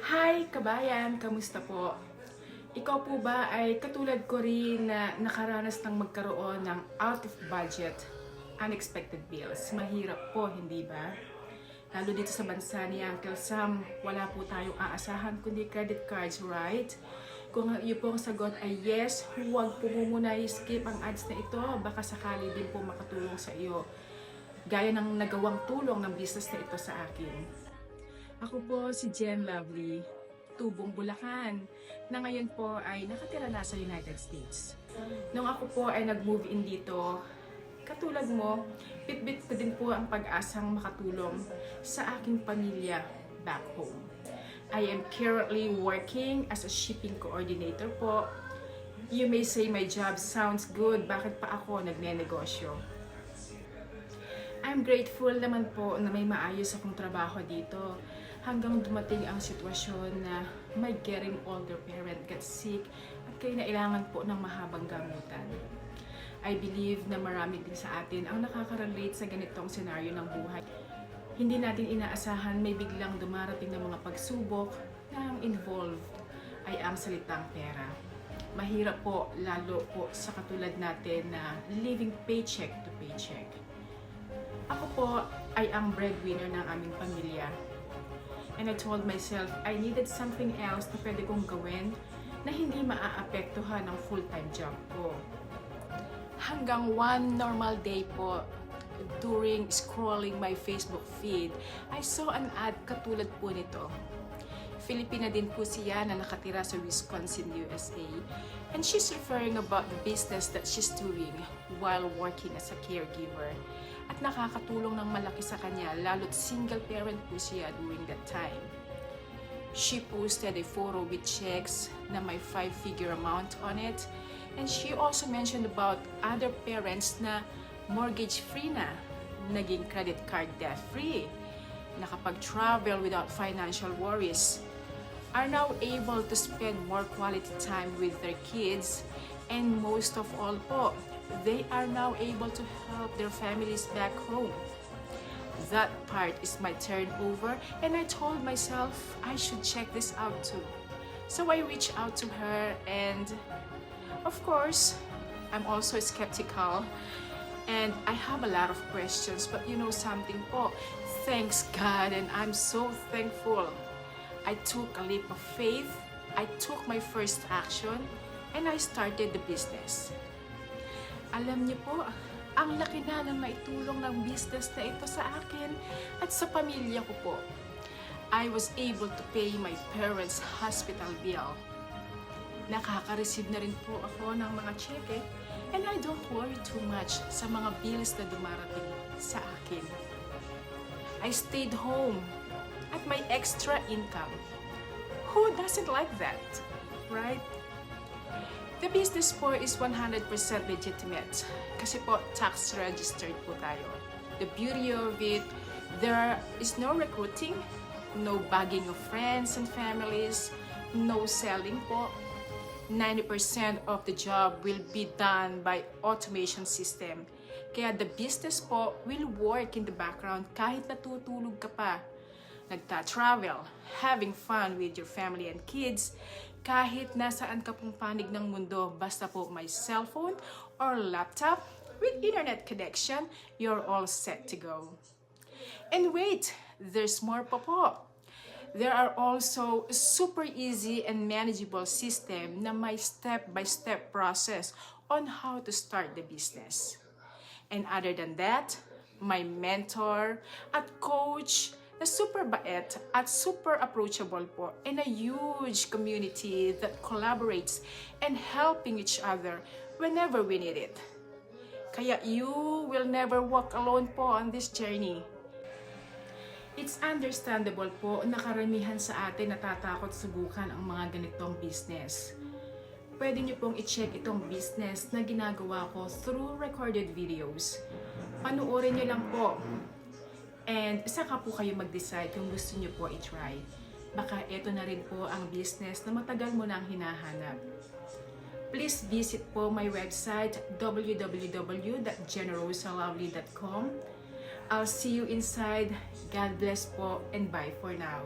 Hi kabayan! Kamusta po? Ikaw po ba ay katulad ko rin na nakaranas ng magkaroon ng out of budget, unexpected bills? Mahirap po, hindi ba? Lalo dito sa bansa ni Uncle Sam, wala po tayong aasahan kundi credit cards, right? Kung iyo pong sagot ay yes, huwag po muna i-skip ang ads na ito. Baka sakali din po makatulong sa iyo. Gaya ng nagawang tulong ng business na ito sa akin. Ako po si Jen Lovely, tubong Bulacan, na ngayon po ay nakatira na sa United States. Nung ako po ay nag-move in dito, katulad mo, bit-bit ko din po ang pag-asang makatulong sa aking pamilya back home. I am currently working as a shipping coordinator po. You may say my job sounds good, bakit pa ako nagne-negosyo? I'm grateful naman po na may maayos akong trabaho dito hanggang dumating ang sitwasyon na my getting older parent got sick at kailangan po ng mahabang gamutan. I believe na marami din sa atin ang nakaka-relate sa ganitong senaryo ng buhay. Hindi natin inaasahan may biglang dumarating na mga pagsubok na ang involved ay ang salitang pera. Mahirap po lalo po sa katulad natin na living paycheck to paycheck. Ako po ay ang breadwinner ng aming pamilya. And I told myself I needed something else na pwede kong gawin na hindi maaapektuhan ng full-time job ko. Hanggang one normal day po, during scrolling my Facebook feed, I saw an ad katulad po nito. Filipina din po siya na nakatira sa Wisconsin, USA. And she's referring about the business that she's doing while working as a caregiver. At nakakatulong ng malaki sa kanya, lalo't single parent po siya during that time. She posted a photo with checks na may 5-figure amount on it. And she also mentioned about other parents na mortgage-free na, naging credit card debt-free, nakapag-travel without financial worries, are now able to spend more quality time with their kids, and most of all po, they are now able to help their families back home. That part is my turnover, and I told myself I should check this out too. So I reached out to her, and of course, I'm also skeptical, and I have a lot of questions, but you know something po, thanks God, and I'm so thankful. I took a leap of faith, I took my first action, and I started the business. Alam niyo po, ang laki na ng maitulong ng business na ito sa akin at sa pamilya ko po. I was able to pay my parents' hospital bill. Nakaka-receive na rin po ako ng mga cheque, and I don't worry too much sa mga bills na dumarating sa akin. I stayed home at my extra income. Who doesn't like that, right? The business po is 100% legitimate kasi po tax registered po tayo. The beauty of it, there is no recruiting, no bagging of friends and families, no selling po. 90% of the job will be done by automation system. Kaya the business po will work in the background kahit natutulog ka pa. Nagta-travel, having fun with your family and kids, kahit nasaan ka pong panig ng mundo, basta po may cellphone or laptop with internet connection, you're all set to go. And wait, there's more pa po. There are also super easy and manageable system na may step-by-step process on how to start the business. And other than that, my mentor at coach na super bait at super approachable po, and a huge community that collaborates and helping each other whenever we need it. Kaya you will never walk alone po on this journey. It's understandable po na karamihan sa atin natatakot subukan ang mga ganitong business. Pwede niyo pong i-check itong business na ginagawa ko through recorded videos. Panuorin niyo lang po. And saka po kayo mag-decide kung gusto niyo po i-try. Baka ito na rin po ang business na matagal mo nang hinahanap. Please visit po my website www.generosalovely.com. I'll see you inside. God bless po and bye for now.